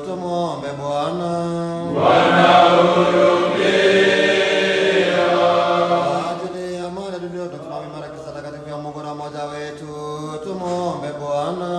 tumuombe Bwana. Bwana hurumia. Kwa ajili ya amani duniani tunaomba imara kisa takatifu ya Mungu na mmoja wetu, tumuombe Bwana.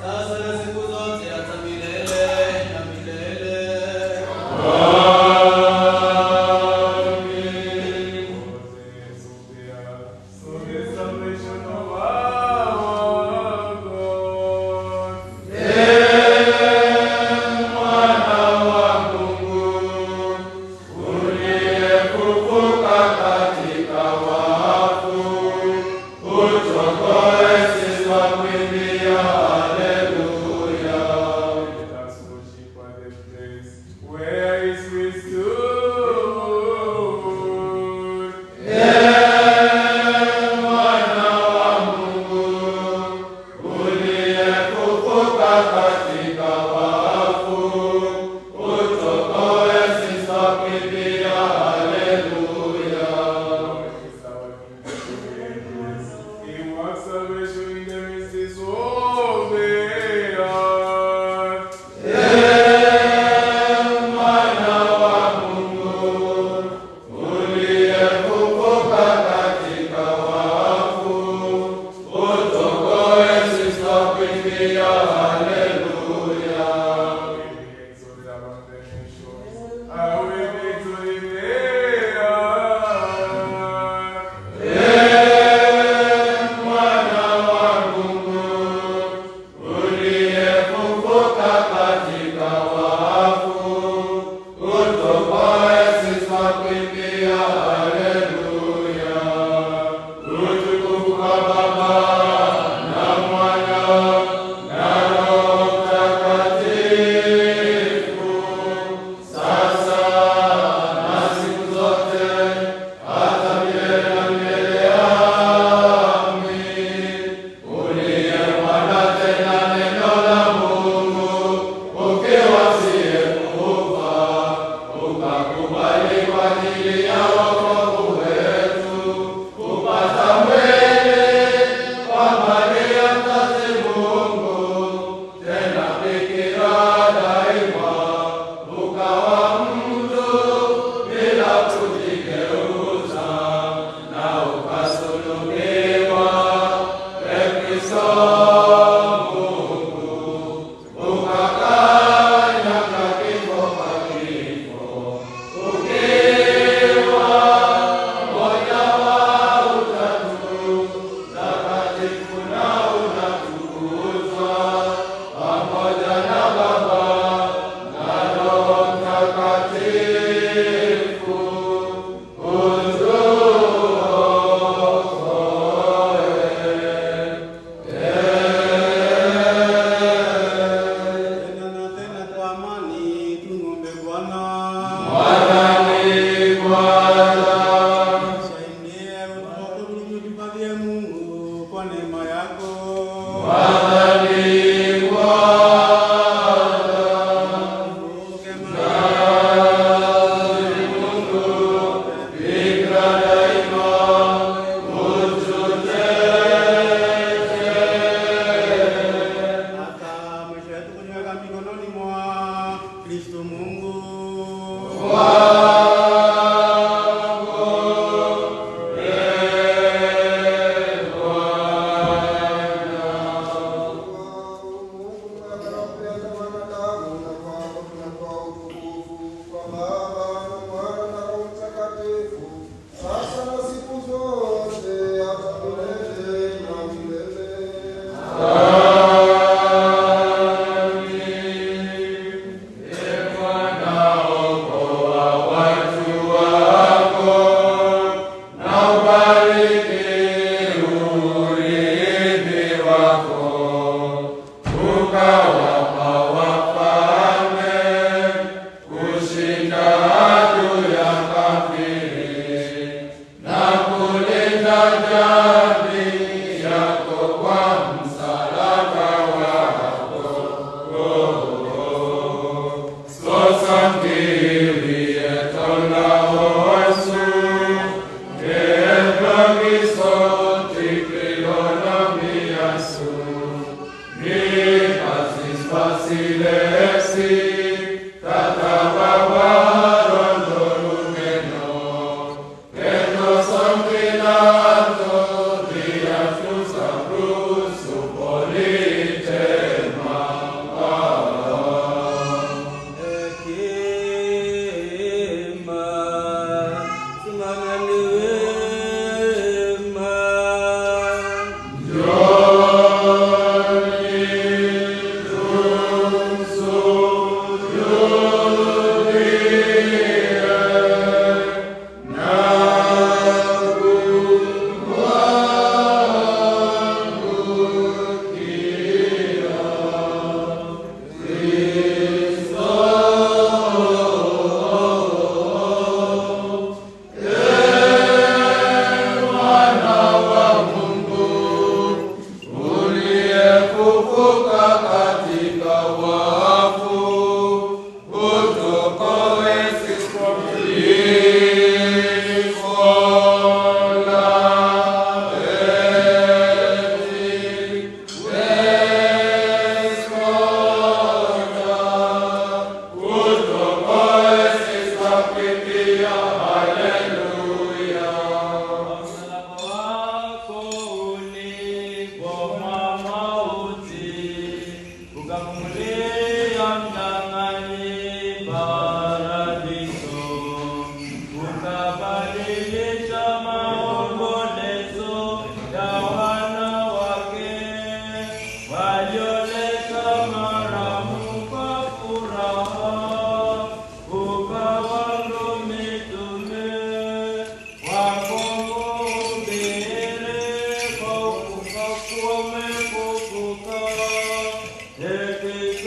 sasa na siku zote hata milele na milele. Polite Amen.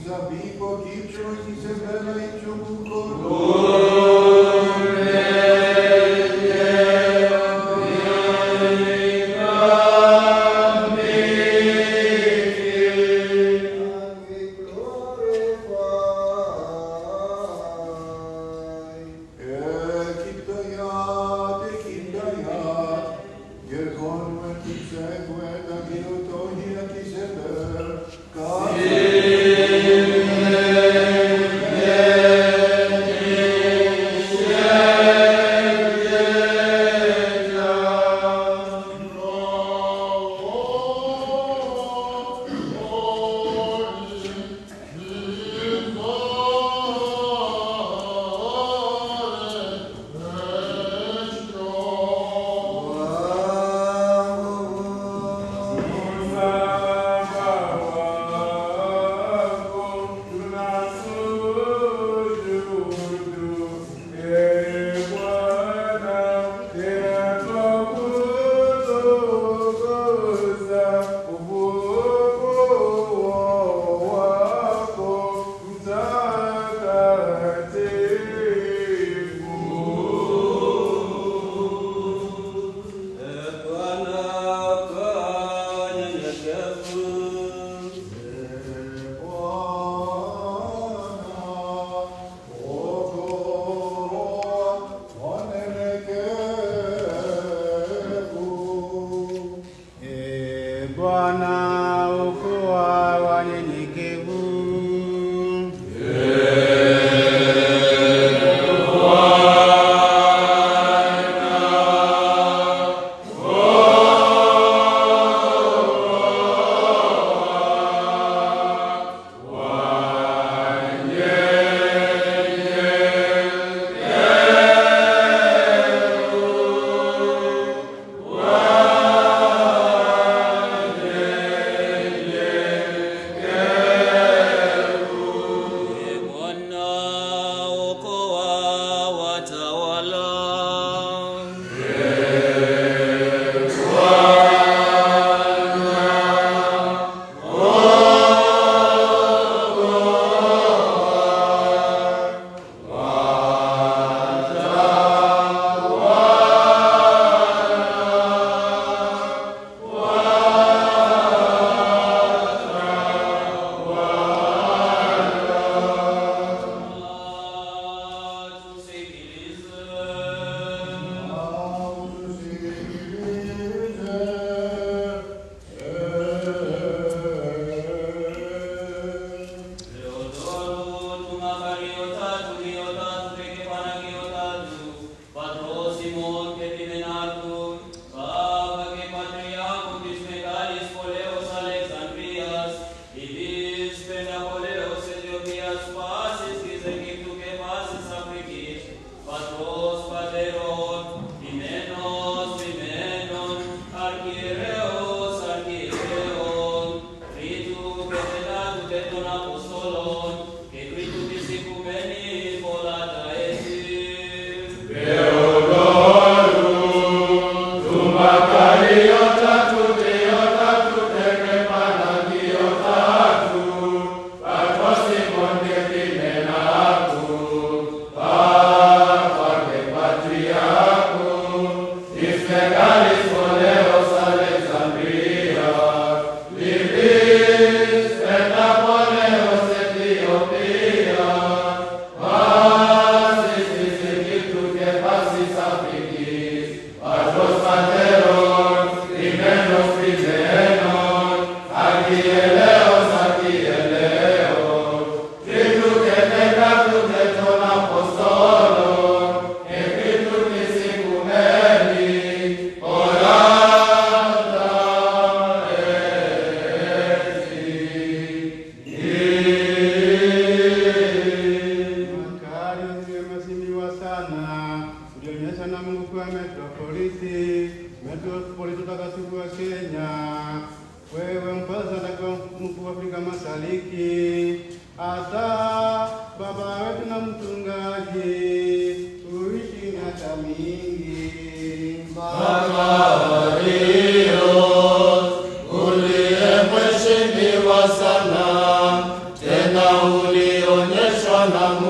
Zabipo, kicho,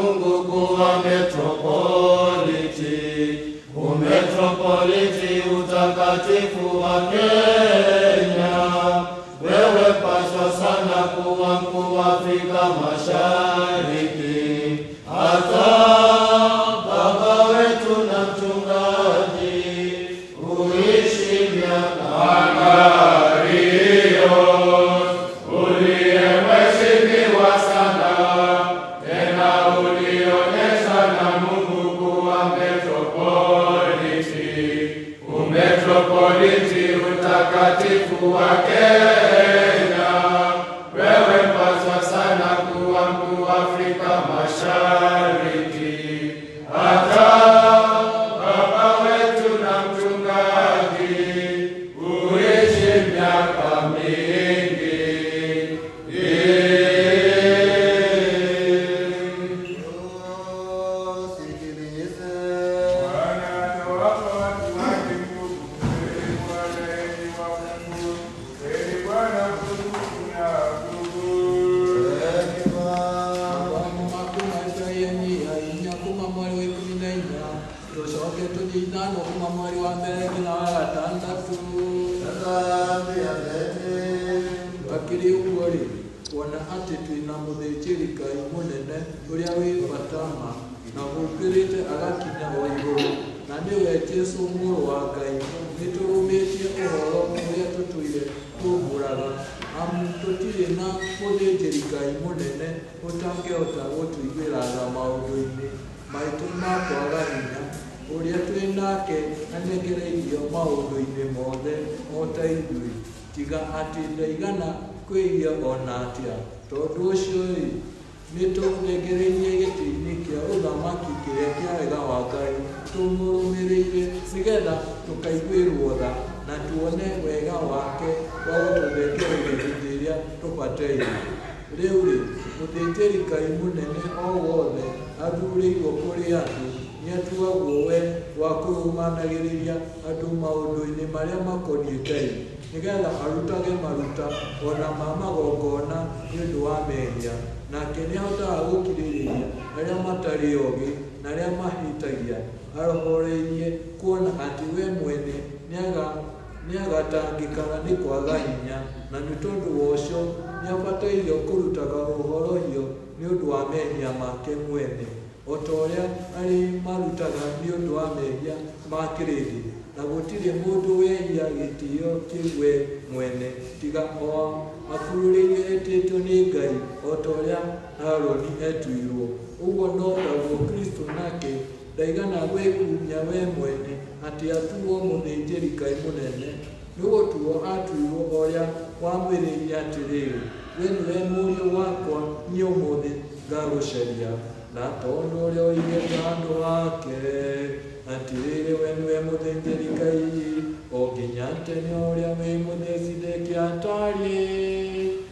Mungu kuwa metropoliti, umetropoliti utakatifu wa Kenya. Wewe paswa sana kuwa mkuu wa Afrika Mashariki, hata baba wetu na mchungaji uishi miaka metropoliti utakatifu wa Kenya. Wewe mpaswa sana kuwa mkuu wa Afrika Mashariki, hata baba wetu na mchungaji uishi miaka mingi. Bakiri uwori wona ati twina muthĩnjĩri Ngai mũnene ũrĩa wĩ batama na gũkĩrĩte agakinya o igũrũ, na nĩwe Jesũ mũrũ wa Ngai. Nĩtũrũmĩtie ũhoro ũrĩa tũtũire tũmbũraga, amu tũtirĩ na mũthĩnjĩri Ngai mũnene ũtangĩhota gũtũiguĩra tha maũndũ-inĩ maitũ ma kwaga hinya, ũrĩa twĩ nake anengereirio maũndũ-inĩ mothe o ta ithuĩ, tiga atĩ ndaigana kwĩiria ona atĩa. Tondũ ũcio-rĩ, nĩtũnengereirie gĩtĩ-inĩ kĩa ũthamaki kĩrĩa kĩa wega wa Ngai, tũmũrũmĩrĩire nĩgetha tũkaiguĩrwo tha na tuone wega wake wa gũtũthengereria hĩndĩ ĩrĩa tũbatairie. Rĩu-rĩ, mũthĩnjĩri Ngai mũnene o wothe athurĩirwo kũrĩ andũ nĩatuagwo we wa kũrũmanagĩrĩria andũ maũndũ-inĩ marĩa makoniĩ Ngai, nĩgetha arutage maruta ona ma magongona nĩũndũ wa mehia. Nake nĩahotaga gũkirĩrĩria arĩa matarĩ oogĩ na arĩa mahĩtagia, arohoreirie kuona atĩ we mwene nĩagatangĩkaga nĩ kwaga hinya, na nĩ tondũ wa ũcio nĩabatairio kũrutaga ũhorohio nĩũndũ wa mehia make mwene, o ta ũrĩa arĩ marutaga nĩũndũ wa mehia ma kĩrĩndĩ. Na gũtirĩ mũndũ wehia gĩtĩo kĩu we mwene, tiga o akururĩirio etĩtwo nĩ Ngai o ta ũrĩa Harũni etuirwo. Ũguo no taguo Kristo nake ndaigana gwĩkumia we mwene atĩ atuo mũthĩnjĩri Ngai mũnene, nĩgũtuo atuirwo ũrĩa wamwĩrĩire atĩrĩrĩ, we nĩwe mũriũ wakwa, niĩ ũmũthĩ ngagũcaria. Na tondũ ũrĩa oigĩte handũ hake atĩrĩrĩ, we nĩwe mũthĩnjĩri Ngai o nginya tene ũrĩa wĩ Melkizedeki atariĩ.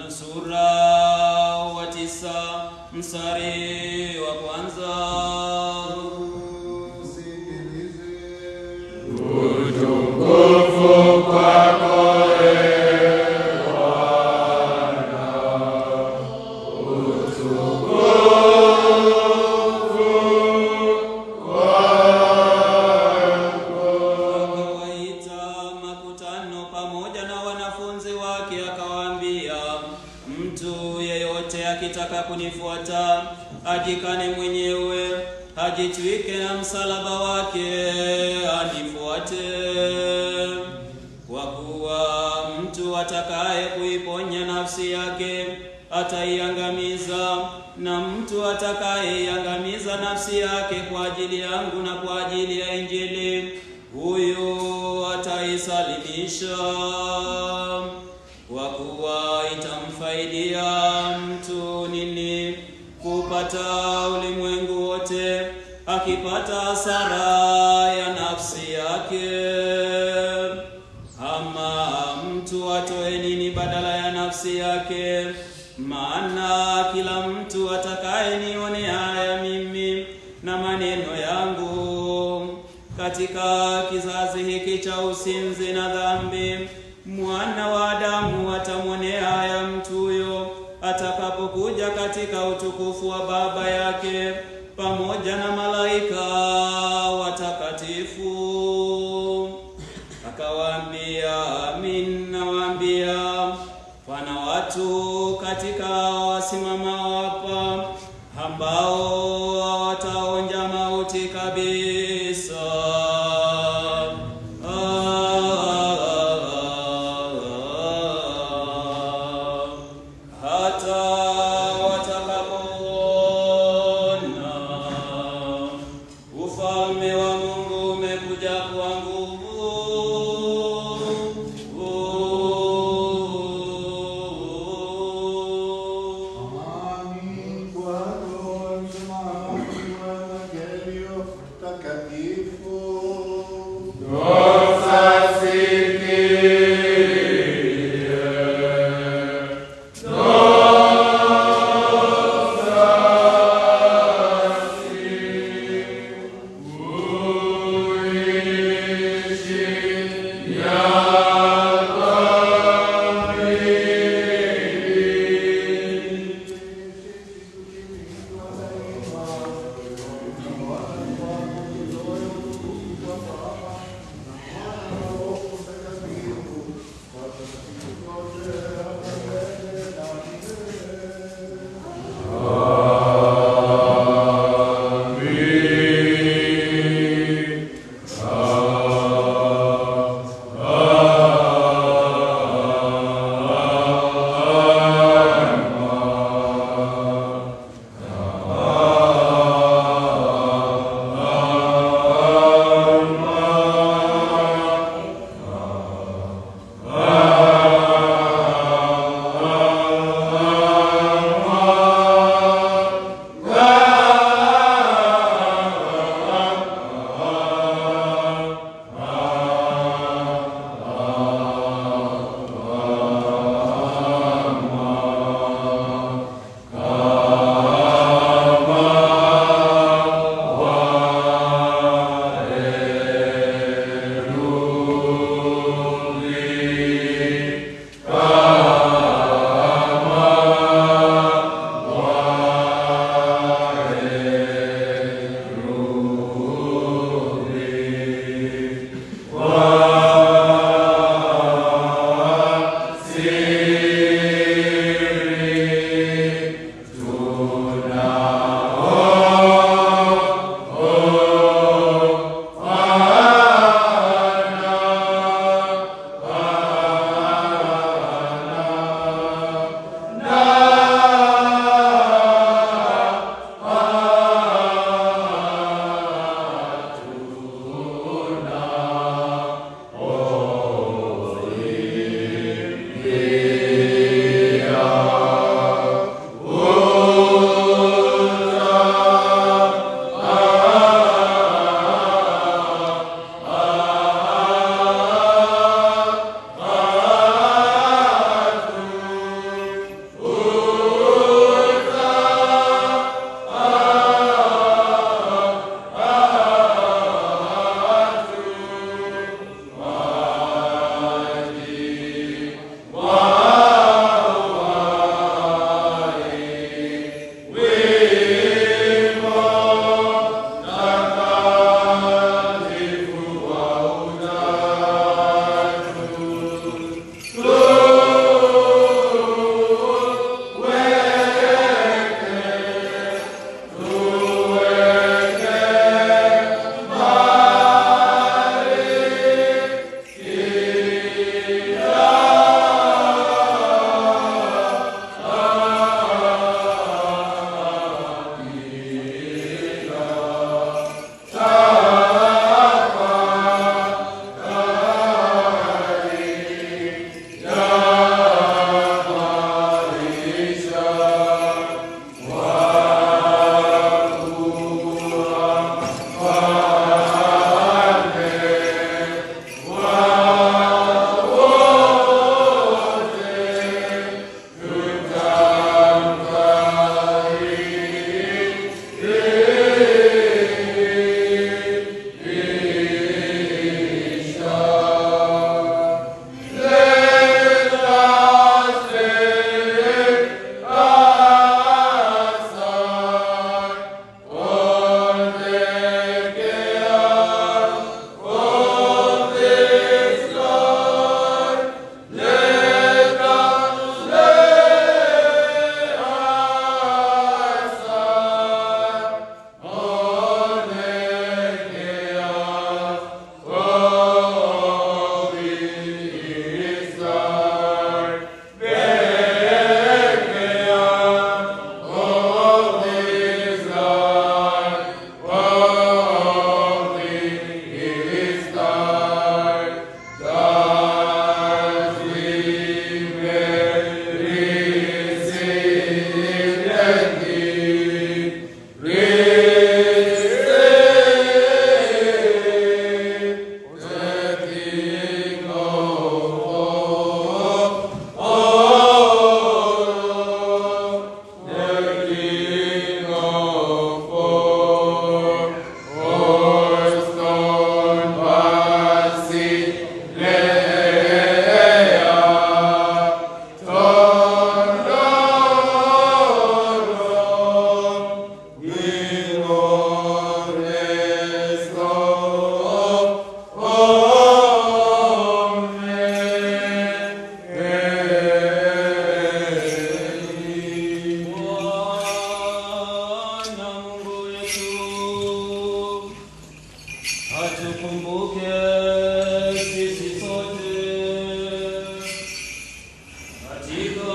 sura wa 9 mstari wa kwanza. Utukufu kwako kunifuata ajikane mwenyewe, ajitwike na msalaba wake anifuate. Kwa kuwa mtu atakaye kuiponya nafsi yake ataiangamiza, na mtu atakayeiangamiza nafsi yake kwa ajili yangu na kwa ajili ya Injili, huyo ataisalimisha. Kwa kuwa itamfaidia mtu nini kupata ulimwengu wote, akipata hasara ya nafsi yake? Ama mtu atoe nini badala ya nafsi yake? Maana kila mtu atakayenionea haya mimi na maneno yangu katika kizazi hiki cha usinzi na dhambi, Mwana wa Adamu atamwonea haya mtu huyo atakapokuja katika utukufu wa Baba yake pamoja na malaika watakatifu. Akawaambia, amin nawaambia, pana watu katika wasimamao hapa ambao hawataonja mauti kabisa,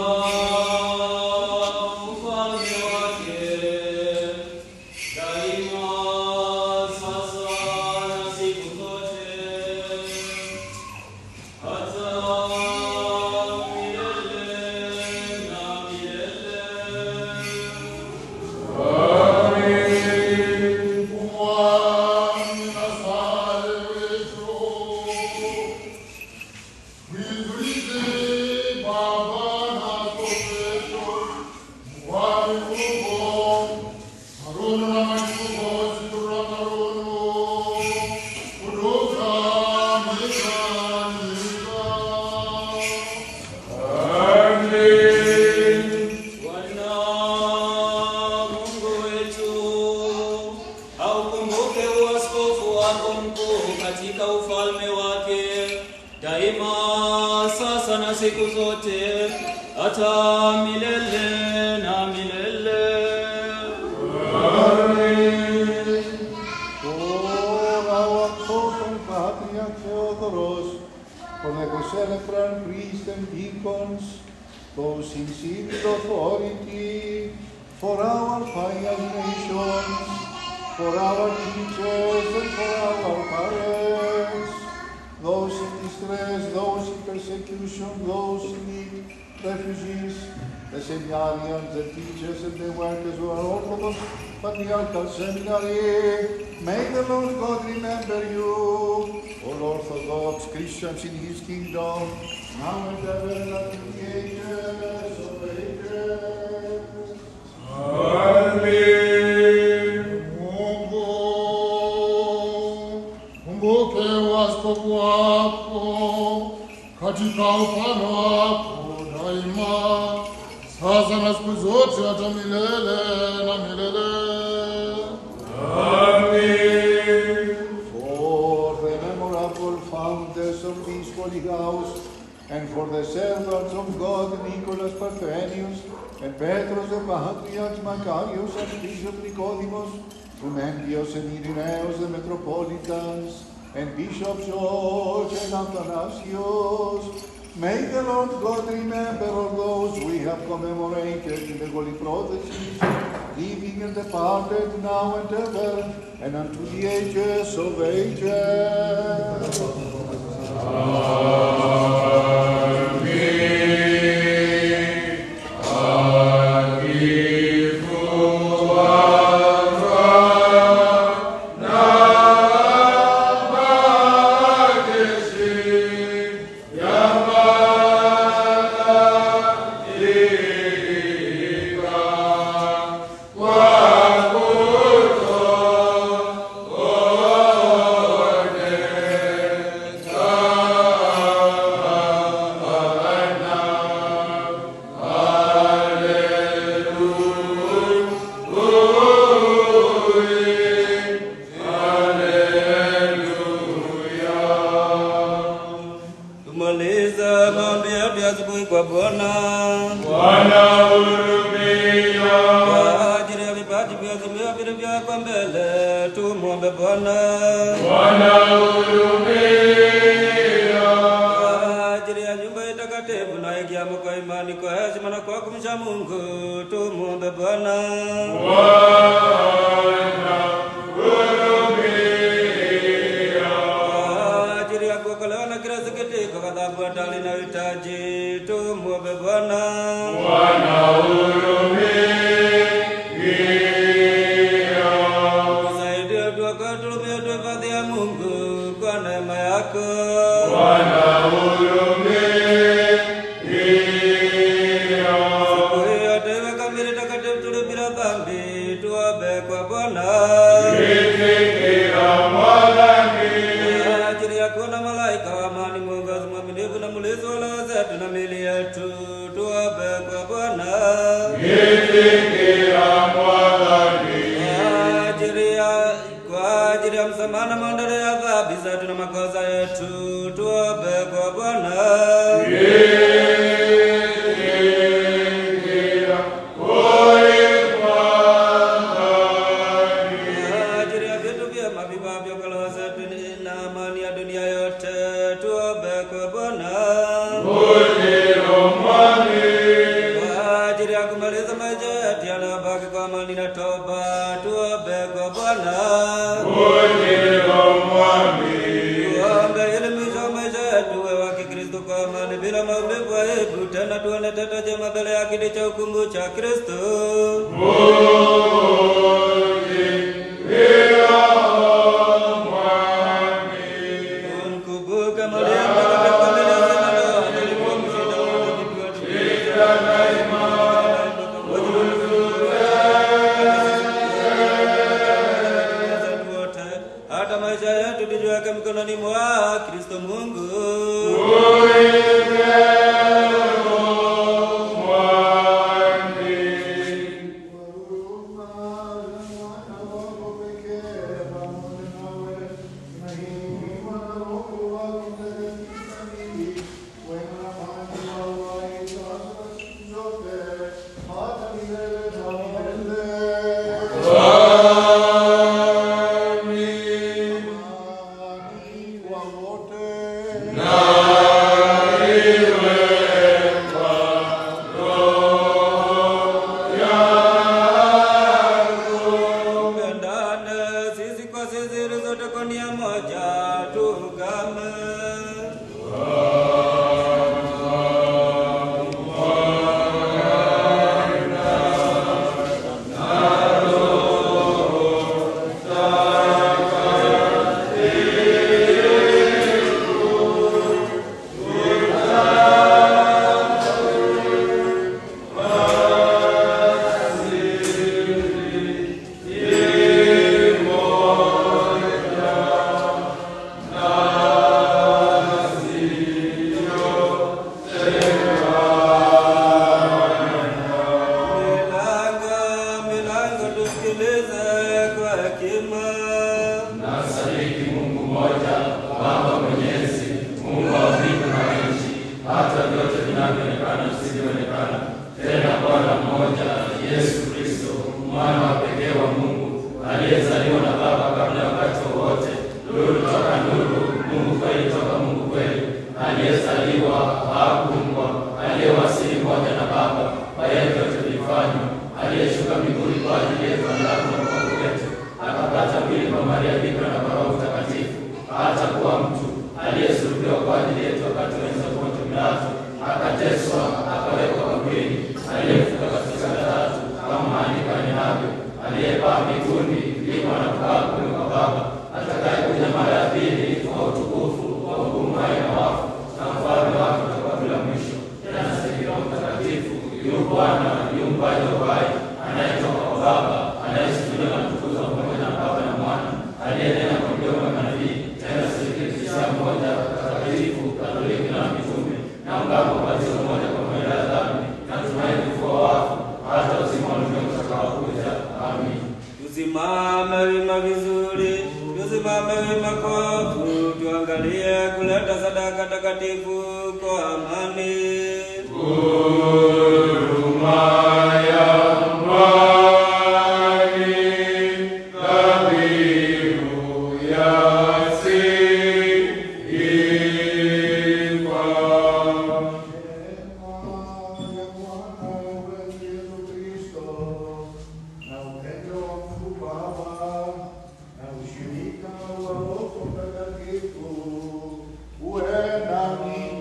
ufalme wake daima, sasa na siku zote, hata milele na milele. Bwana Mungu wetu, aukumbuke uaskofu wako mkuu katika ufalme wake daima, sasa na siku zote, hata milele na milele. For our Pope and Patriarch Theodoros, for the co-celebrant priests and deacons, those in civil authority, for our pious nations, for our teachers and for our parents, those in distress, those in persecution, those in need, refugees, the seminarians, the teachers and the workers who are Orthodox Patriarchal Seminary, may the Lord God remember you, all Orthodox Christians in His kingdom, now and ever and at the ages of ages. Kumbuke waskofu wako katika ufalme wako daima, sasa na siku zote, hata milele na milele. For the memorable founders of this holy house, and for the servants of God, Nicholas Parthenius, and Petros the Patriarch Macarius, and Bishop Nicodemus, Frumentius and Irenaeus the Metropolitans, and Bishop George and Athanasius, may the Lord God remember all those we have commemorated in the holy prodigies, living and departed now and ever, and unto the ages of ages. Tumaliza maombi yetu ya asubuhi kwa Bwana. Bwana hurumia. Kwa ajili ya vipaji vya vilivyokuwa mbele, tumwombe Bwana. Bwana hurumia. Kwa ajili ya nyumba itakatifu na ikiamo kwa imani, kwa heshima na kwa kumcha Mungu, tumwombe Bwana. Bwana hurumia. Kwa ajili ya kuokolewa na kila sikitiko, ghadhabu, hatari na uhitaji, tumwombe Bwana. Bwana hurumia. Tusaidie tuokoe tuhifadhi ya Mungu kwa neema yako. Bwana hurumia. Siku hii yote iwe kamili, takatifu, tuli bila dhambi, tuombe kwa Bwana. Itikira mwadhambi. Kwa ajili ya kuona malaika wa amani, mwongozi mwaminifu na mlinzi wa roho zetu na miili yetu, tuombe kwa Bwana. Itikira mwadhambi. Kwa ajili ya msamaha na maondoleo ya dhambi zetu na makosa yetu, tuombe kwa Bwana. Itikira mwadhambi. Kwa ajili ya vitu vyema vivavyo kwa roho zetu na amani ya dunia yote, tuombe kwa Bwana. Ulilo mwaminifu. kuleta jema mbele ya kiti cha hukumu cha Kristo. Kumkumbuka Maria mtakatifu mbele ya sana ndoa, alikuwa mshinda wote vitu wote, hata maisha yetu tujiweke mikononi mwa Kristo Mungu. Uwe nami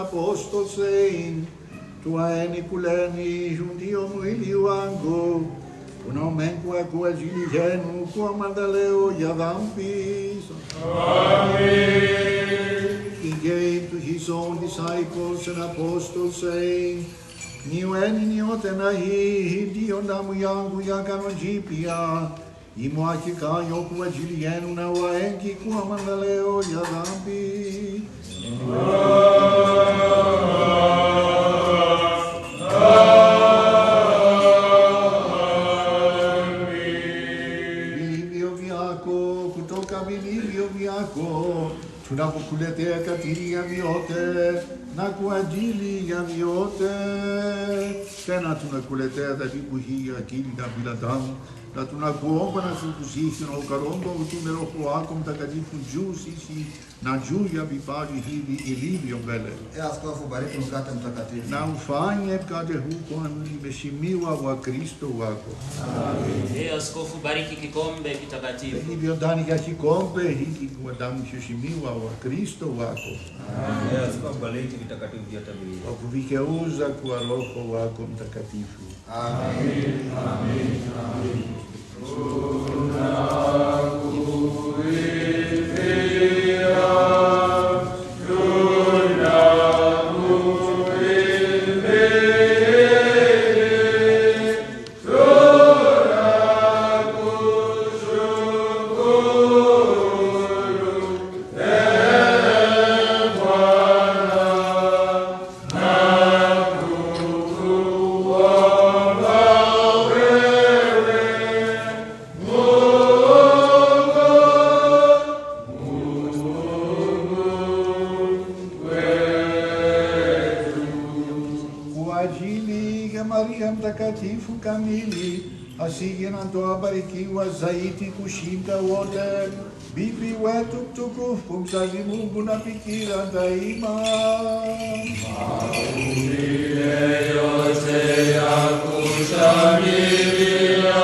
apostol sein, tua eni puleni jundio mwili wangu, unaomenkwa kwa ajili yenu kwa mandaleo ya dhambi. He gave to his own disciples and apostles saying, niweni nyote na hii ndiyo damu yangu ya agano jipya imwagikayo kwa ajili yenu na wengi kwa maondoleo ya dhambi. Vilivyo vyako, kutoka vilivyo vyako tunapokuletea kadiri ya vyote na kwa ajili ya vyote. Tena tunakuletea dhabihu hii ya akili na binadamu, na tunakuomba na sisi na ukaromba utume Roho wako Mtakatifu juu sisi na juu ya vipaji hivi ilivyo mbele. Askofu, bariki mkate mtakatifu. Na ufanye mkate huu kwa mheshimiwa wa Kristo wako. Amen. Askofu, bariki kikombe kitakatifu. Hivyo ndani ya kikombe hiki kwa damu mheshimiwa wa Kristo wako. Amen. Askofu, bariki vitakatifu vyote viwili. Kwa kuvikeuza kwa Roho wako Mtakatifu. Amen. Amen. Amen. Mtakatifu kamili asiye na ndoa barikiwa zaidi kushinda wote, bibi wetu mtukufu mzazi Mungu na bikira daima. Maumbile yote ya kushangilia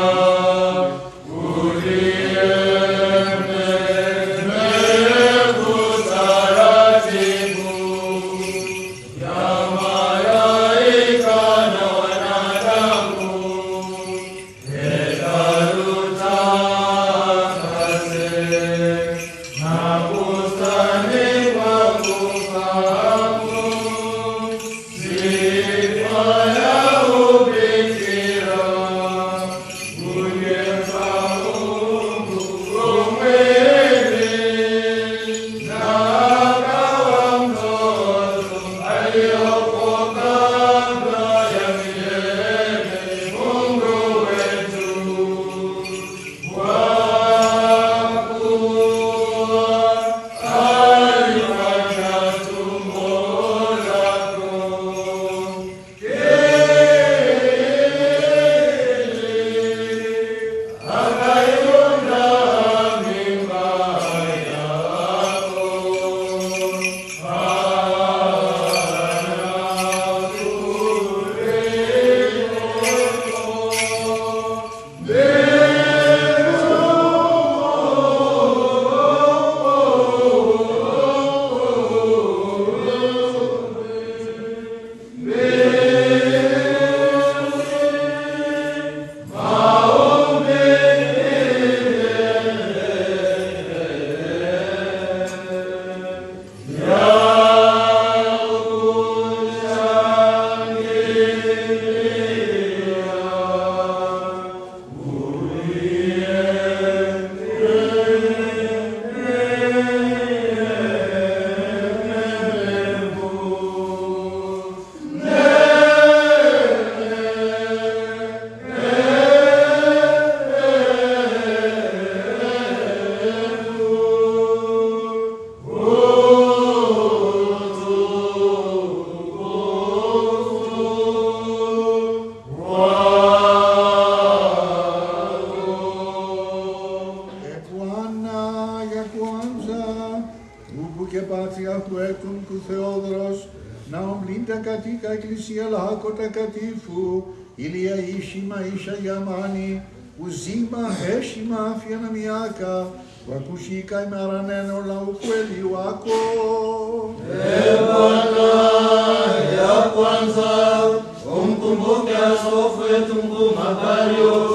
katika Eklesia lako takatifu ili aishi maisha ya amani, uzima, heshima, afya na miaka, kwa kushika imara neno la ukweli wako. Bwana, ya kwanza umkumbuke askofu wetu mkuu Makario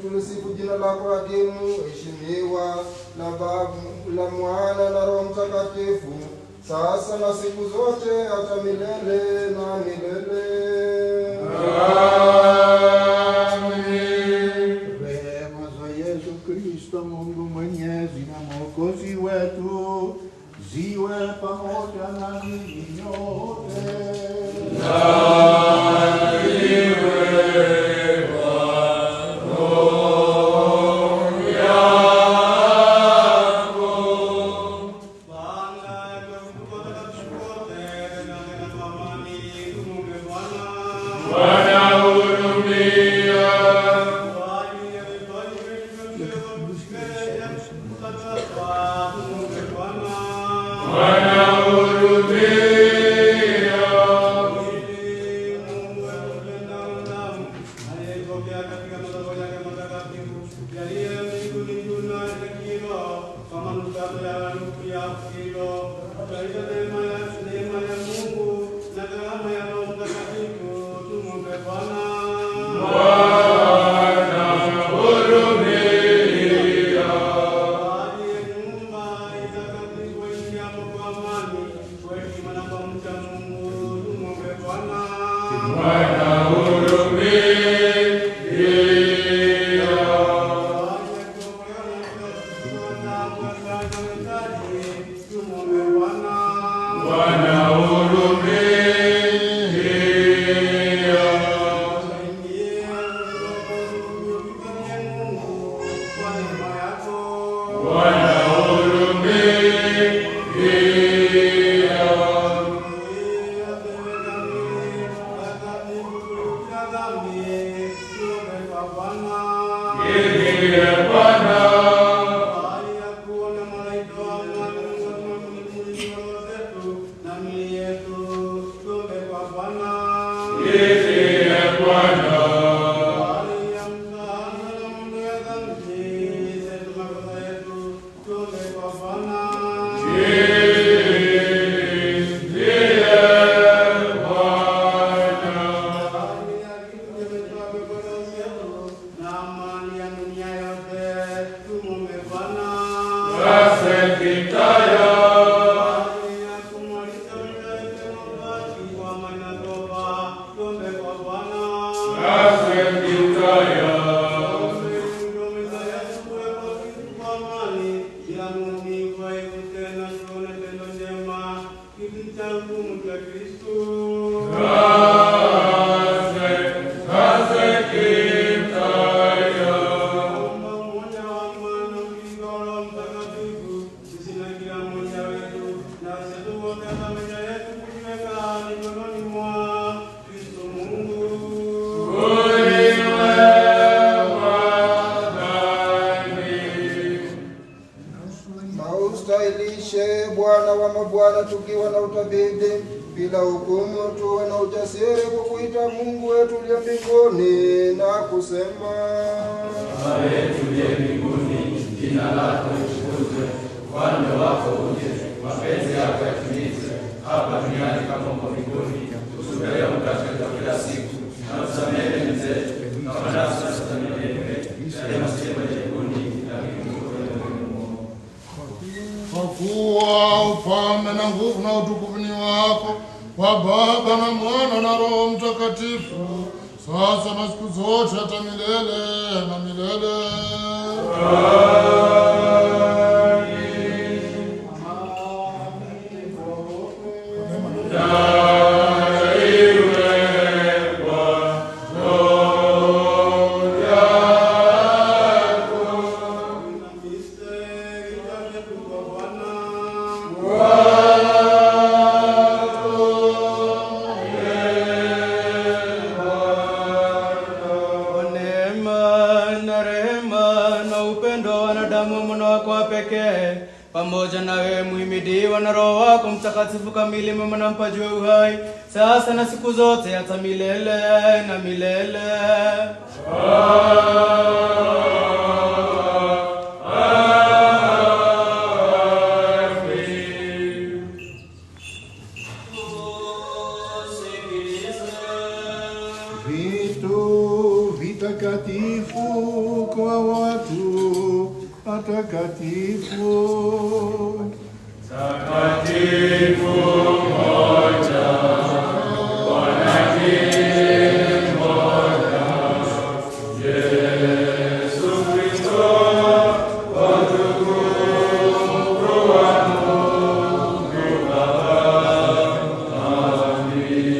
tulisifu jina lako adimu, heshimiwa na Baba la Mwana na Roho Mtakatifu, sasa na siku zote hata milele na milele. Amen. Rehema za Yesu Kristo Mungu Mwenyezi na Mwokozi wetu ziwe pamoja na ninyi nyote. Bwana wa mabwana, tukiwa na utabidi bila hukumu, tuwe na ujasiri kwa kuita Mungu wetu uliye mbinguni na kusema: Baba yetu uliye mbinguni, jina lako litukuzwe, ufalme wako uje, mapenzi yako yatimizwe hapa duniani kama huko mbinguni. Utupe leo mkate wetu wa kila siku, na utusamehe deni zetu kama nasi tunasamehe wenzetu, na usitie majaribuni, lakini kwa kuwa ufalme na nguvu na utukufu ni wako, kwa Baba na Mwana na Roho Mtakatifu, sasa na siku zote hata milele na milele. Amen. na rehema na upendo wa wanadamu mwana wako wa pekee, pamoja na wewe muhimidiwa na Roho wako Mtakatifu kamili, mema na mpaji wa uhai, sasa na siku zote hata milele na milele. Vitu vitakatifu kwa watu watakatifu. Takatifu moja, Bwana ndiye mmoja, Yesu Kristo, utukufu wa Mungu Baba. Amin.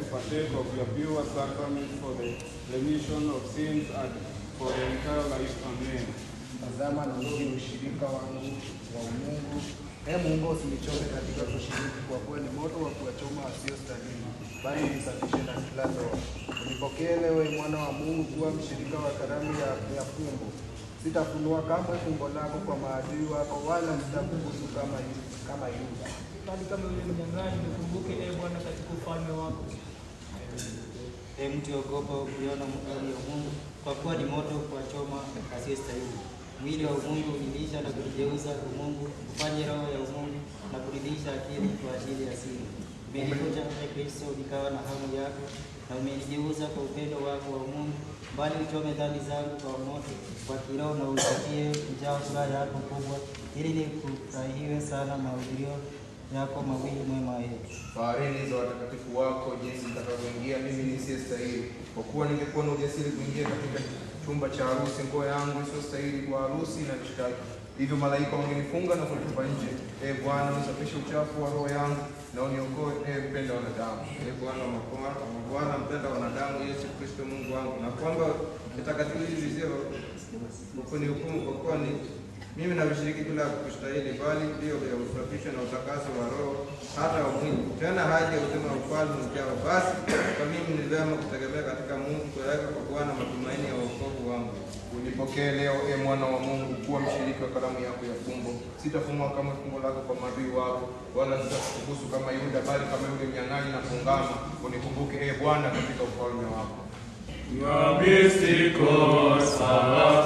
partake of your pure sacrament for the remission of sins and for the entire life. Amen. Tazama na uje ushirika wangu wa umungu. Mungu usinichoke katika kushiriki, kwa kuwa ni moto wa kuwachoma wasiostahili, bali nisafishe na kila ndoa. Unipokee ewe mwana wa Mungu kuwa mshirika wa karamu ya fungu, Sitafunua kamwe fumbo lako kwa maadui wako, wala sitakubusu kama Yuda. Bali kama yule mnyang'anyi nikumbuke, Bwana, katika ufalme wako. Mtu ogopa kuiona mwili wa Mungu, kwa kuwa ni moto kuwachoma asiyestahili. Mwili wa Mungu unilisha na kunigeuza umungu, kufanya roho ya umungu na kuridhisha akili kwa ajili ya siri. Umenikuja Kristo, nikawa na hamu yako, na umenigeuza kwa upendo wako wa Mungu. Bali uchome dhambi zangu kwa moto kwa kiroho, na usikie ujao furaha yako kubwa, ili nikufurahiwe sana mahudhurio yako mawili mwema. Faharini za watakatifu wako jinsi nitakavyoingia mimi nisiyestahili, kwa kuwa ningekuwa na ujasiri kuingia katika chumba cha harusi, nguo yangu isiyostahili kwa harusi na nishtaki. Hivyo malaika wangenifunga na kunitupa nje. Bwana, unisafishe uchafu wa roho yangu na uniokoe, mpenda wanadamu. Bwana Bwana mpenda wanadamu, Yesu Kristo Mungu wangu, na kwamba vitakatifu hivi visio kunihukumu, kwa kuwa ni mimi navishiriki bila kustahili, bali ndio vya usafisho na utakaso wa roho hata wa mwili, tena haja ya uzima wa ufalme ujao. Basi kwa mimi ni vyema kutegemea katika Mungu, kuweka kwa Bwana matumaini ya wokovu wangu. Unipokee leo, mwana wa Mungu, kuwa mshiriki wa karamu yako ya fumbo. Sitafunua kama fumbo lako kwa maadui wako, wala sitakubusu kama Yuda, bali kama yule mnyang'anyi na fungama. Unikumbuke Bwana katika ufalme wako. Your mystical Son of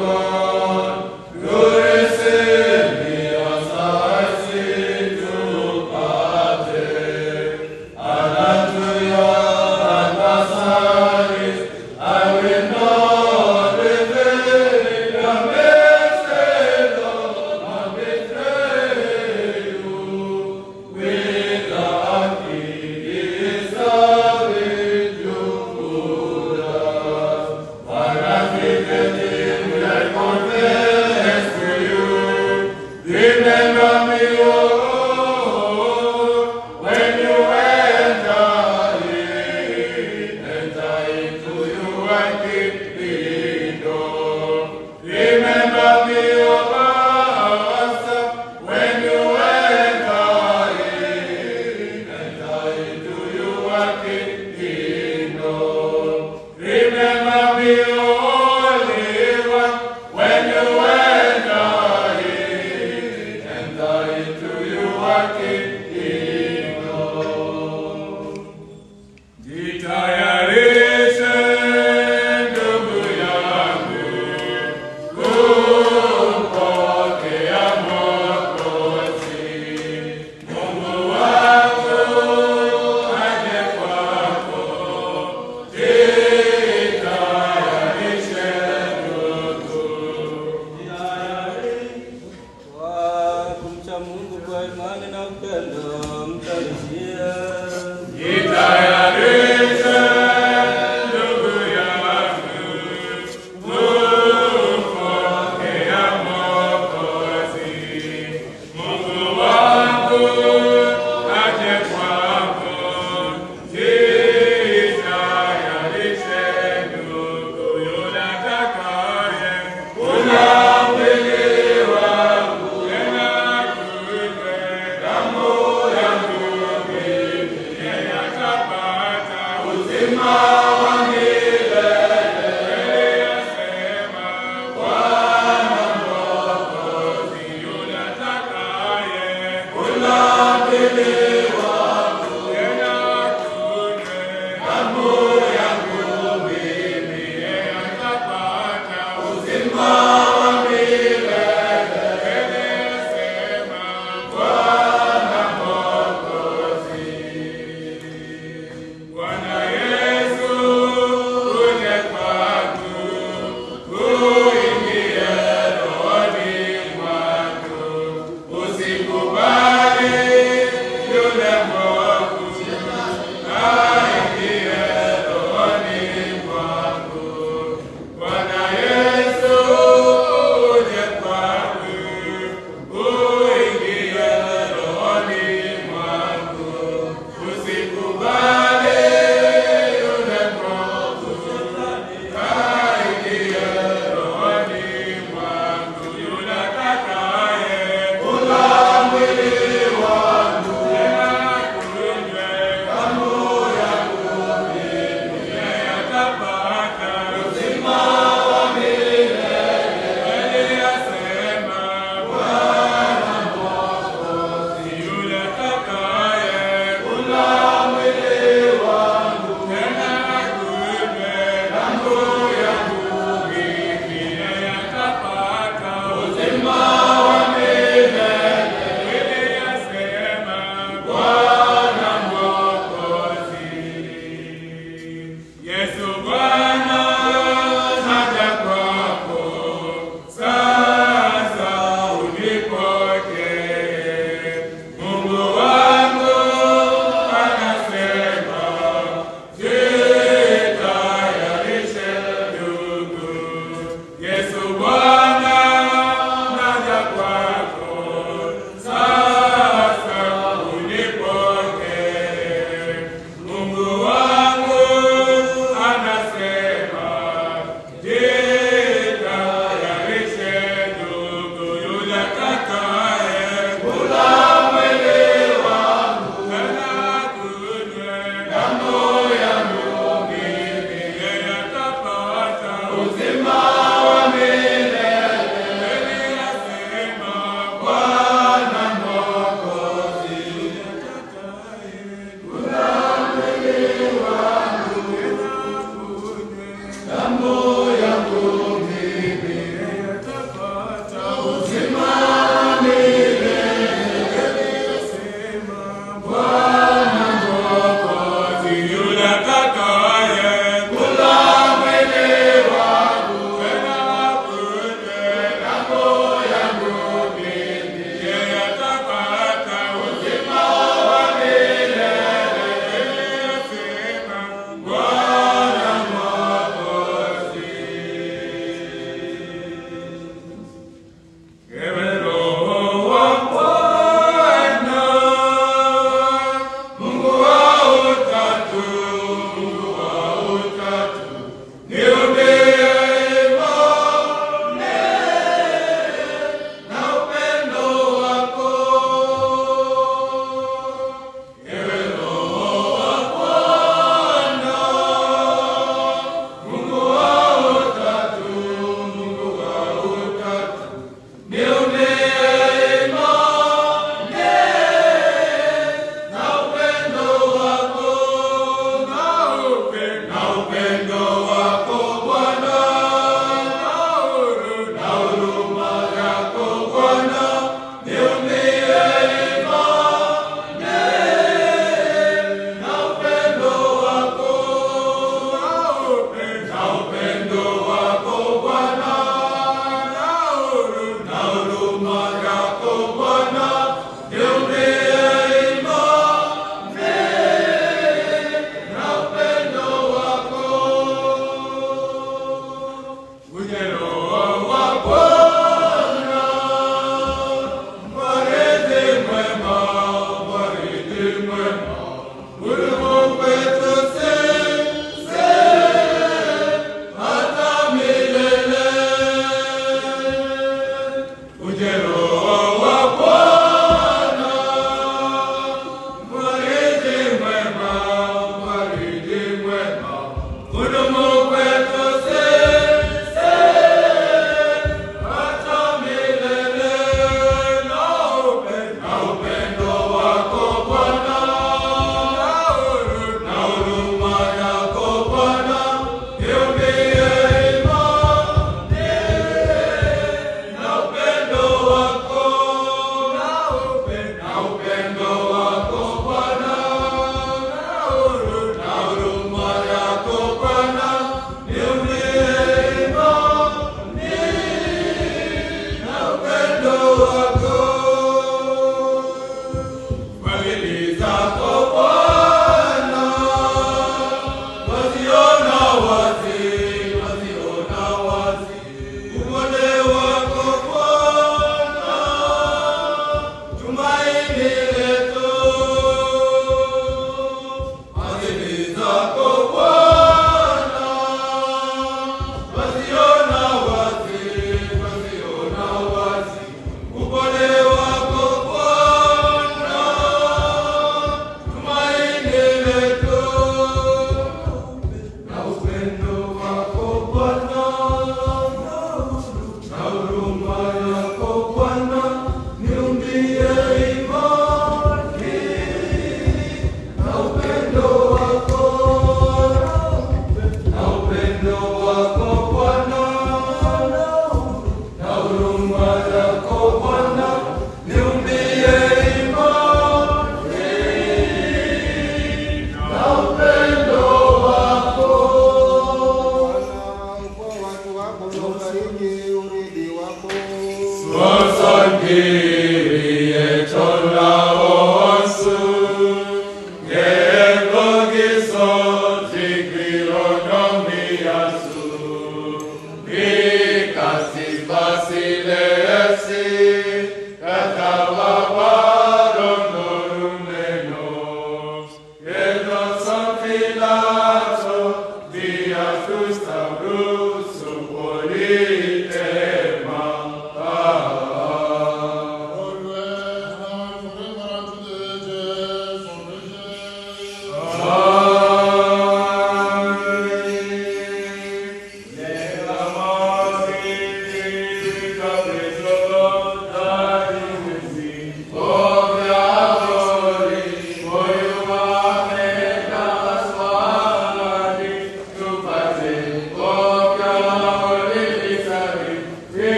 God, you receive me as I seek to partake, and unto your adversaries I will not reveal your mystery, Lord, not betray you without Remember me, O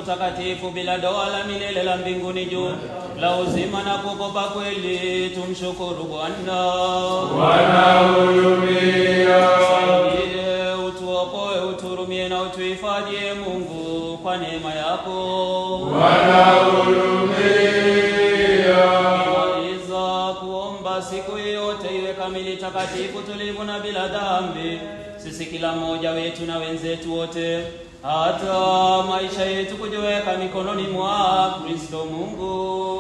kutakatifu bila doa la milele la mbinguni juu la uzima na kukopa kweli. Tumshukuru Bwana. Bwana hurumia. Tusaidie, utuokoe, uturumie na utuhifadhie Mungu kwa neema yako. Bwana hurumia. Tumaliza kuomba siku yote iwe kamili, takatifu, tulivu na bila dhambi, sisi kila mmoja wetu na wenzetu wote, hata maisha yetu kujiweka mikononi mwa Kristo Mungu.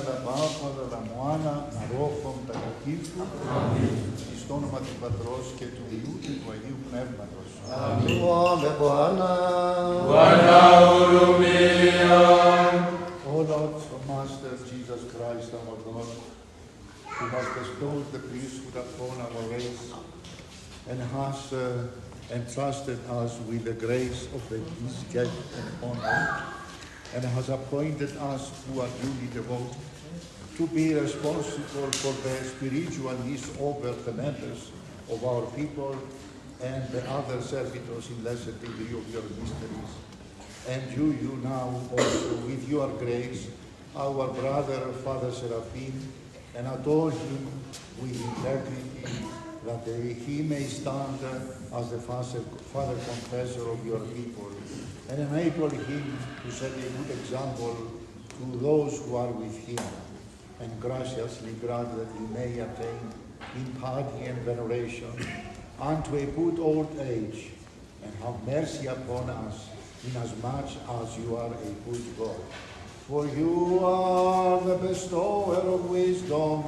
la Baba, la Mwana, na Roho Mtakatifu. Εις το όνομα του Πατρός και του Υιού και του Αγίου Πνεύματος. Tuombe Bwana. Bwana hurumia. O Lord, O Master Jesus Christ, our God, who has bestowed the priesthood upon our race and has entrusted us with the grace of his gift and honor, and has appointed us who are duly devoted to be responsible for the spiritual needs over the members of our people and the other servitors in blessed degree of your mysteries. And you now also with your grace, our brother Father Seraphim, and adore him with integrity, that he may stand as the Father Confessor of your people, and enable him to set a good example to those who are with him, and graciously grant that he may attain in piety and veneration unto a good old age, and have mercy upon us, inasmuch as you are a good God. For you are the bestower of wisdom,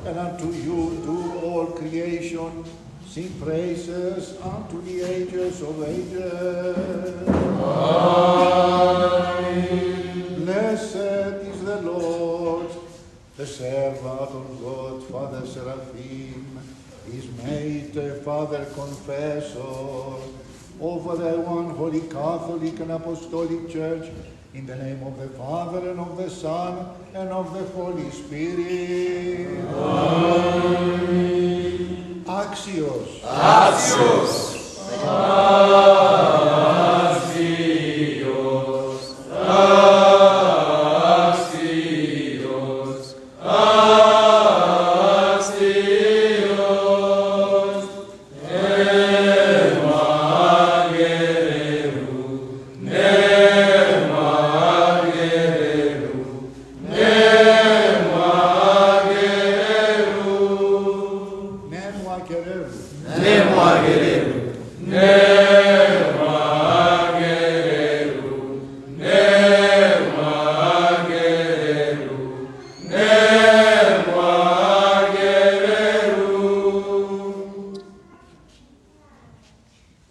and unto you do all creation sing praises unto the ages of ages. Amen. Blessed is the Lord, the servant of God, Father Seraphim, is made a Father Confessor over the one holy Catholic and Apostolic Church, in the name of the Father, and of the Son, and of the Holy Spirit. Amen. Axios. Axios.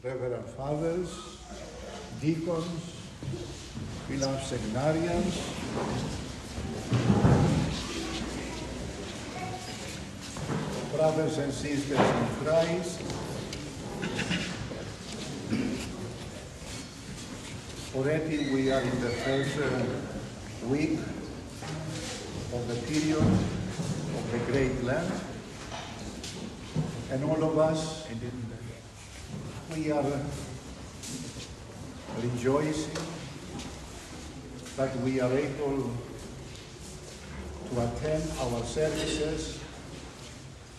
Reverend Fathers, Deacons, beloved seminarians, brothers and sisters in Christ, already we are in the first week of the period of the Great Lent, and all of us, we are rejoicing that we are able to attend our services,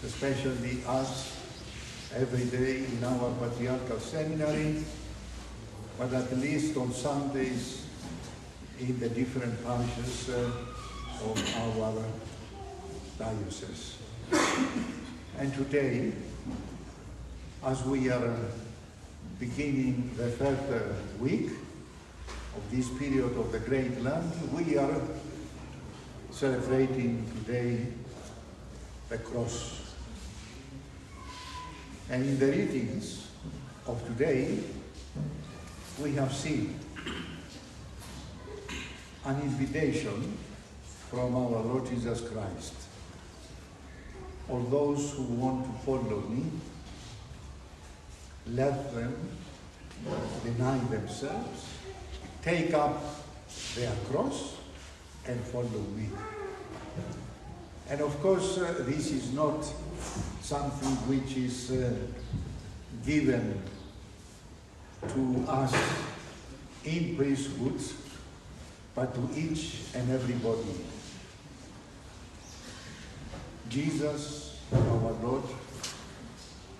especially us every day in our Patriarchal Seminary, but at least on Sundays in the different parishes of our diocese. And today, as we are beginning the third week of this period of the Great Lent, we are celebrating today the Cross. And in the readings of today, we have seen an invitation from our Lord Jesus Christ. All those who want to follow me, let them deny themselves, take up their cross, and follow me. And of course, this is not something which is given to us in priesthood, but to each and everybody. Jesus, our Lord,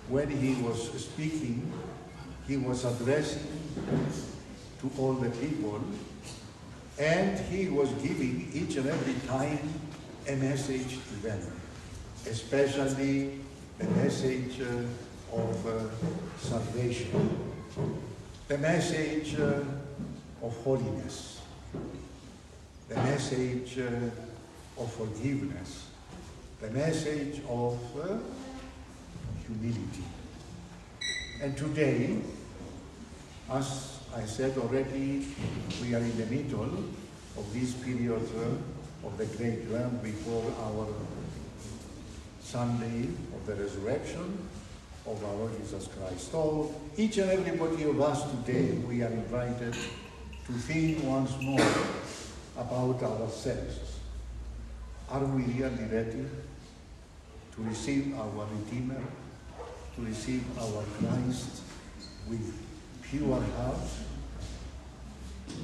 when he was speaking, he was addressing to all the people, and he was giving each and every time a message to them, especially the message of salvation, the message of holiness, the message of forgiveness, the message of humility. And today, as I said already, we are in the middle of this period of the Great Lent before our Sunday of the Resurrection of our Lord Jesus Christ. So each and everybody of us today, we are invited to think once more about ourselves. Are we really ready to receive our Redeemer, to receive our Christ with pure heart,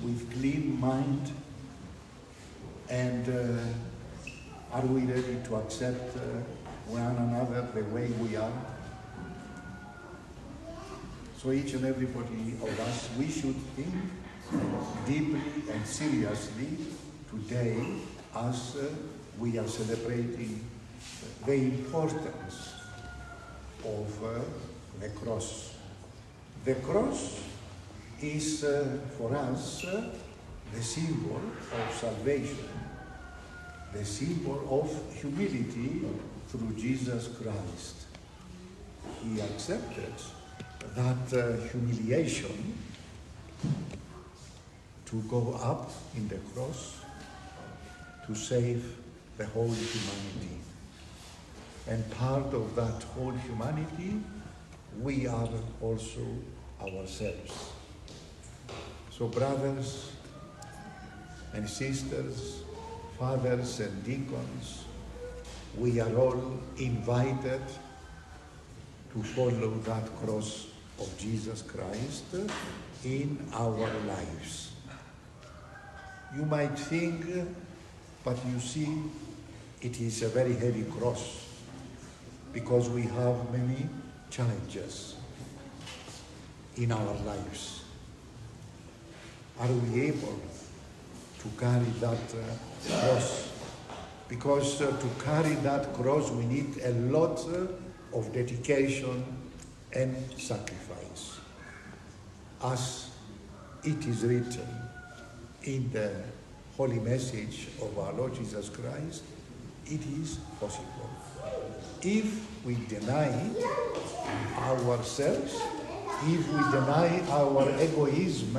with clean mind, and are we ready to accept one another the way we are? So each and everybody of us, we should think deeply and seriously today as we are celebrating the importance of the cross. The cross is for us the symbol of salvation, the symbol of humility through Jesus Christ. He accepted that humiliation to go up in the cross to save the whole humanity. And part of that whole humanity, we are also ourselves. So brothers and sisters, fathers and deacons, we are all invited to follow that cross of Jesus Christ in our lives. You might think, but you see, it is a very heavy cross because we have many challenges in our lives. Are we able to carry that cross? Because to carry that cross we need a lot of dedication and sacrifice. As it is written in the holy message of our Lord Jesus Christ, it is possible. If we deny ourselves, if we deny our egoism,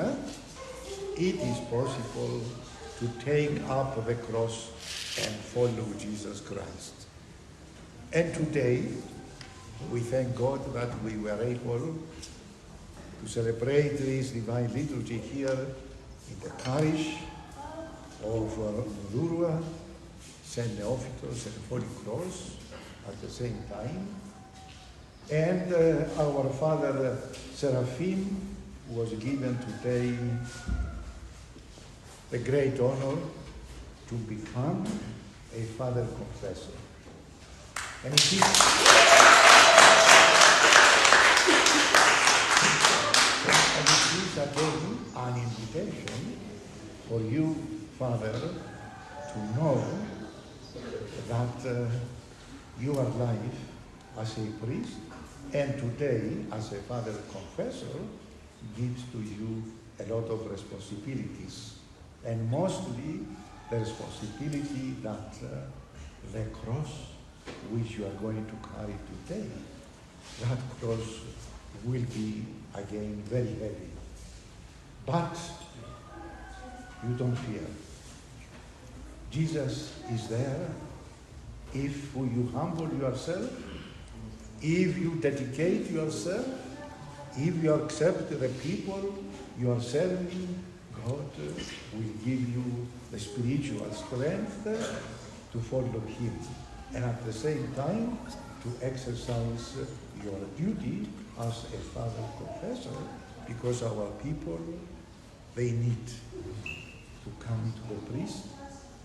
it is possible to take up the cross and follow Jesus Christ. And today, we thank God that we were able to celebrate this divine liturgy here in the parish of Mudurwa, St. Neophytos and Holy Cross at the same time. And our Father Seraphim was given today the great honor to become a Father Confessor. And it is again an invitation for you, Father, to know that your life as a priest and today as a Father Confessor gives to you a lot of responsibilities, and mostly the responsibility that the cross which you are going to carry today, that cross will be again very heavy. But you don't fear. Jesus is there if you humble yourself, if you dedicate yourself, if you accept the people you are serving. God will give you the spiritual strength to follow Him, and at the same time to exercise your duty as a Father Confessor, because our people, they need to come to the priest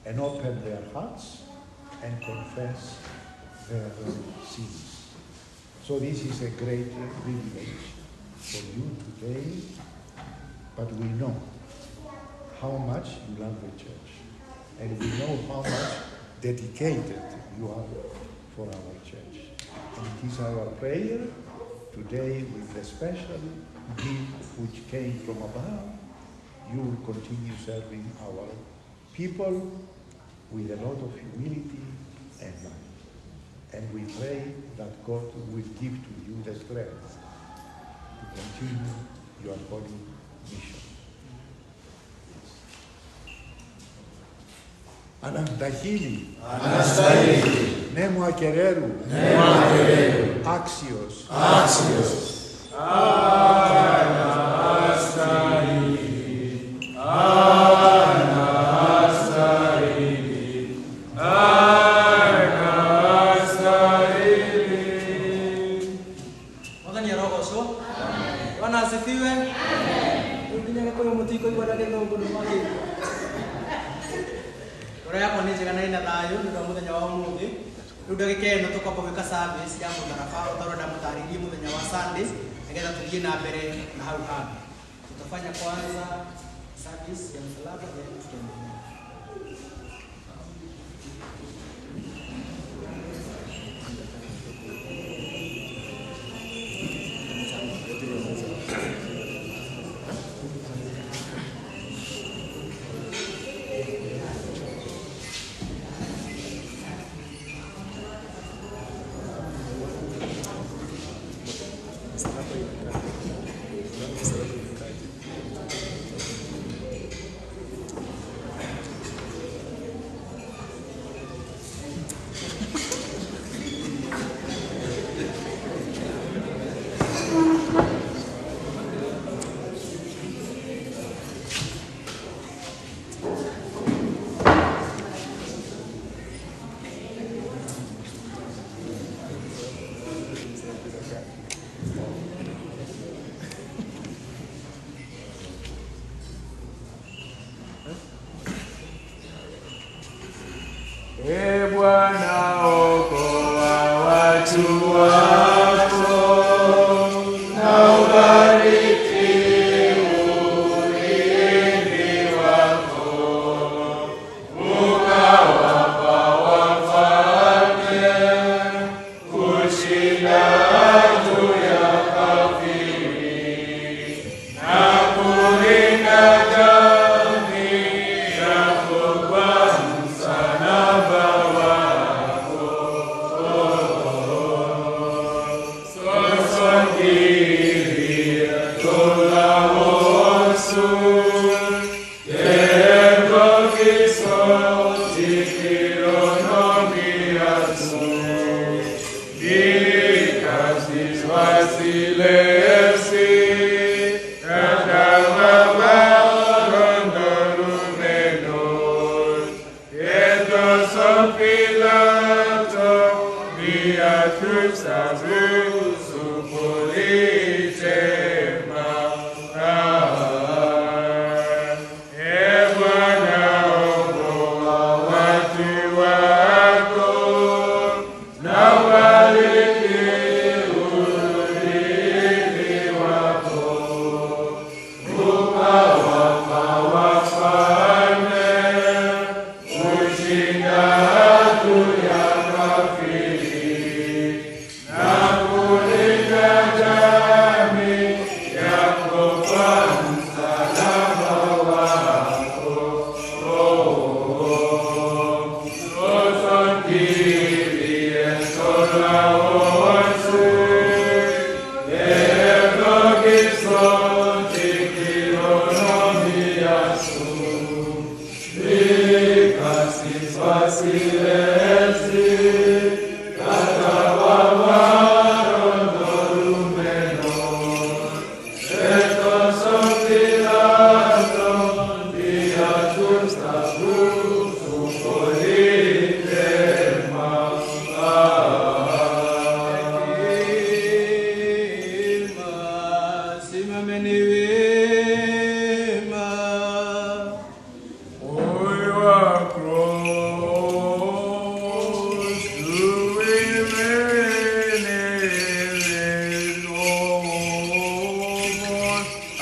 and open their hearts and confess their sins. So this is a great privilege for you today, but we know how much you love the church, and we know how much dedicated you are for our church. And it is our prayer today, with the special gift which came from above, you will continue serving our people with a lot of humility and love. And we pray that God will give to you the strength to continue your holy mission. Ανασταχίλη, νέμου ακεραίρου, άξιος, service ya mtarafao toroda mtariji muthenya wa Sunday ngetha tuthie na mbere na hau hapi. Tutafanya kwanza service ya msalaba ya tutaendelea. Bwana okoa watu wako na ubariki ulimi wako, ukawapa wafalme kushinda juu ya kafiri na kulinda jamii yako kwa msalaba.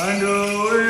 Amen.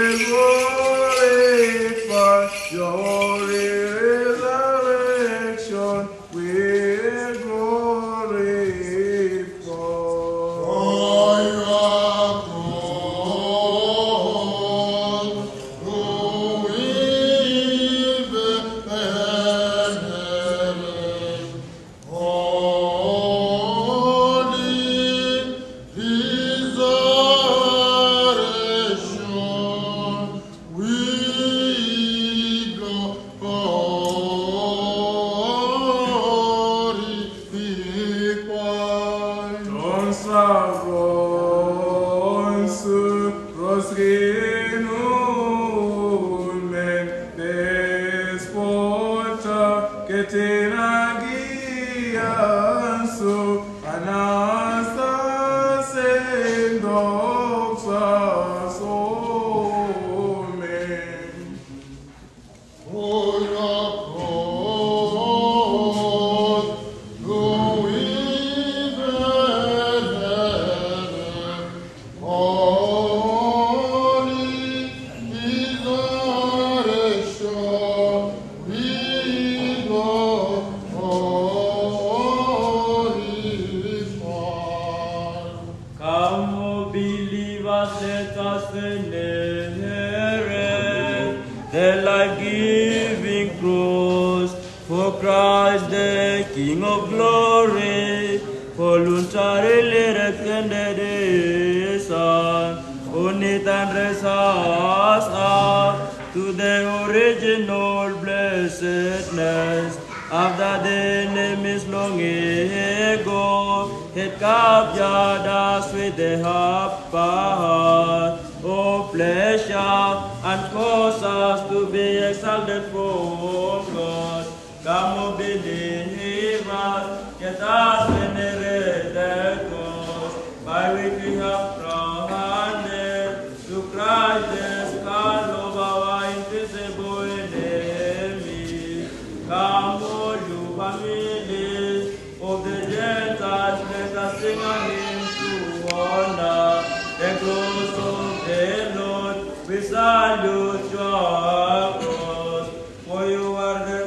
Akinulmen despota que te nagiansu anastas endoxas omen. Christ the King of glory, voluntarily recommended his Son, unit and raise us up to the original blessedness, after the enemies long ago had captured us with the heart of pleasure and caused us to be exalted from God. Come, O believers, get us venerated cause, by which we have crowned to Christ the skull of our invisible enemy. Come, O you families of the Gentiles, let us sing a hymn to honor the cross of the Lord. We salute your cross, for you are the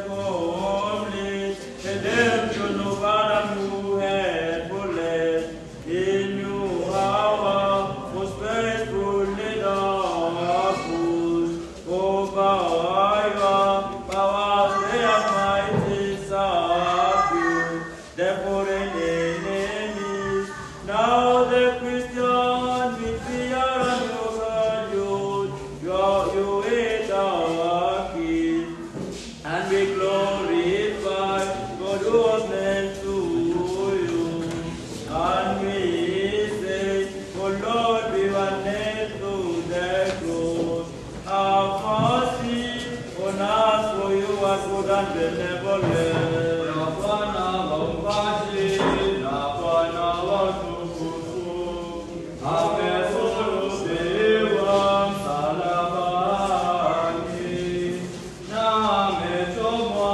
redemption of Adam who had bullet. In you our was faithfully doubtful. Over your powers they are mighty subdue. The foreign enemies, now the Christian with fear and your salute. You is our King, and we glorify God was meant to you, and we say, oh Lord, we were nailed to the cross. Have mercy on us, for you are good and benevolent. Napana wambaji, napana watukufu, amesulubiwa msalabani, na amechomwa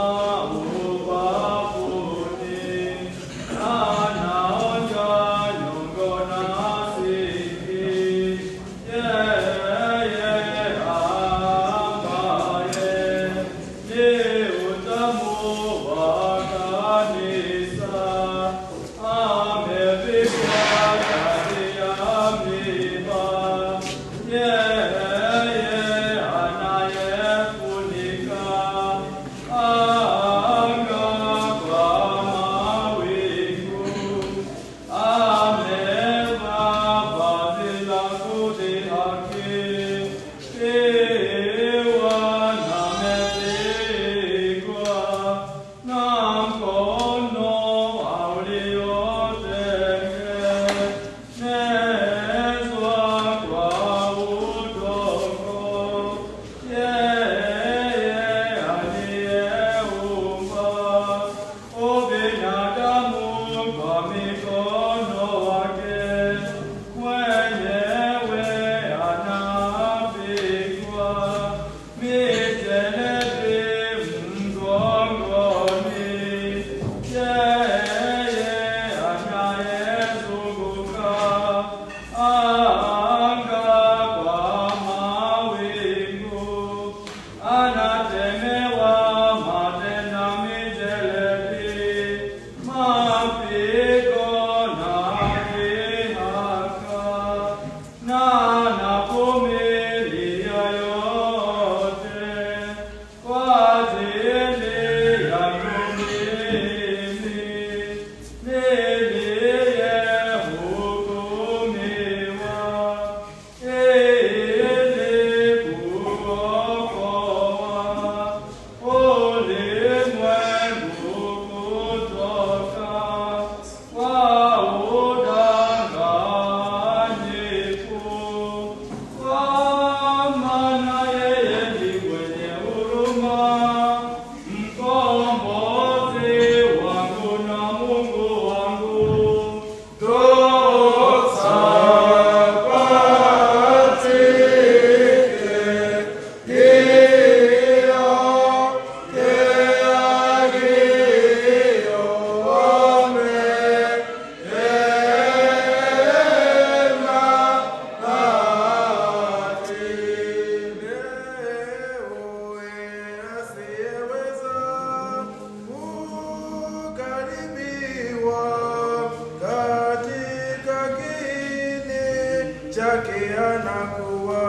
yake anakuwa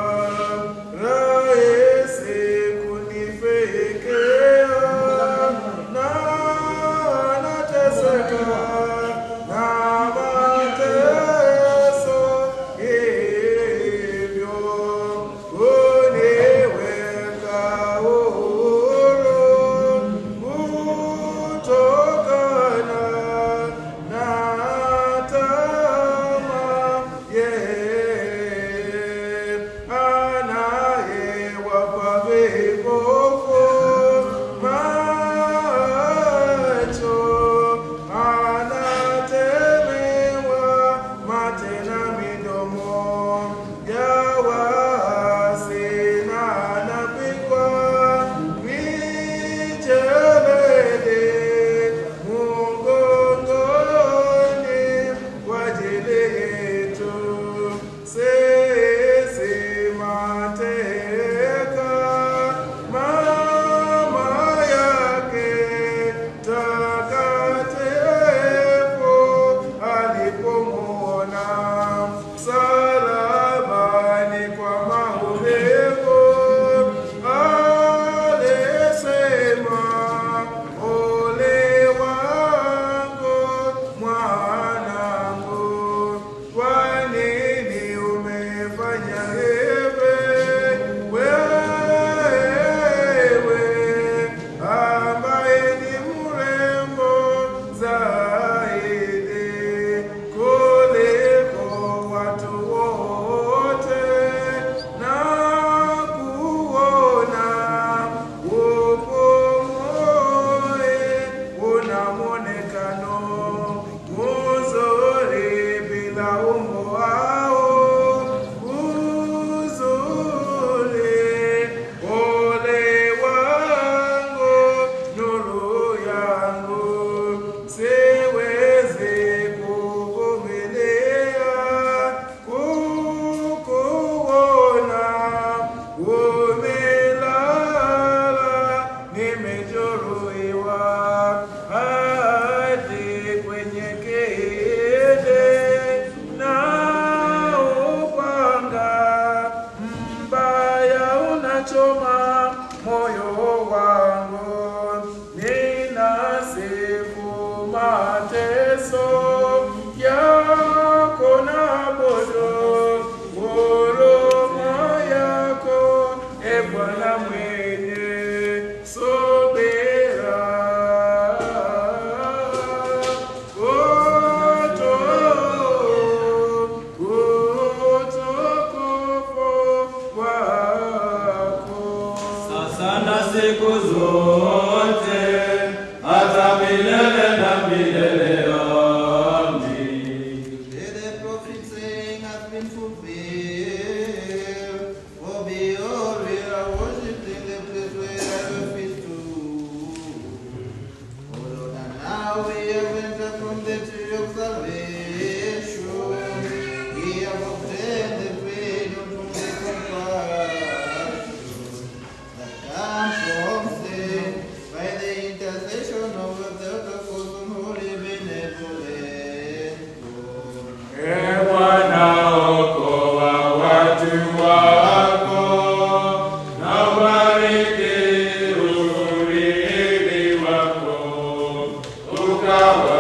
rahisi kunifekea, na anateseka na mateso hivyo uniweka huru kutokana na tamaa anayewapa vipofu macho, anatemewa mate na midomo ya waasi, na anapigwa mijeledi mgongoni kwa ajili yetu sisi mateka. Mama yake takatifu alipomuona msalabani kwa maumivu, alisema, ole wangu mwanangu, kwa nini umefanya hivi? Wewe ambaye ni mrembo zaidi kuliko watu wote, na kuona upumue, una mwonekano mzuri bila umbo au uzuri. Ole wangu, nuru yangu, siwezi kuvumilia kukuona umelala, nimejeruhiwa hadi kwenye kideri, na upanga mbaya unachoma moyo wangu. Ninasifu mateso yako na bodo huruma yako, e Bwana mwenye subira. Utukufu wako sasa na siku zote hata milele na milele. Amen. The prophet saying has been fulfilled. For behold, we are worshipped in the place where our feet stood. O Lord, and now we have entered from the tree of salvation. We have obtained the freedom from the compassion that comes from sin by the intercession of the Theotokos and Holy Benevolent God. E Bwana, okoa watu wako na ubariki urithi wako, ukawa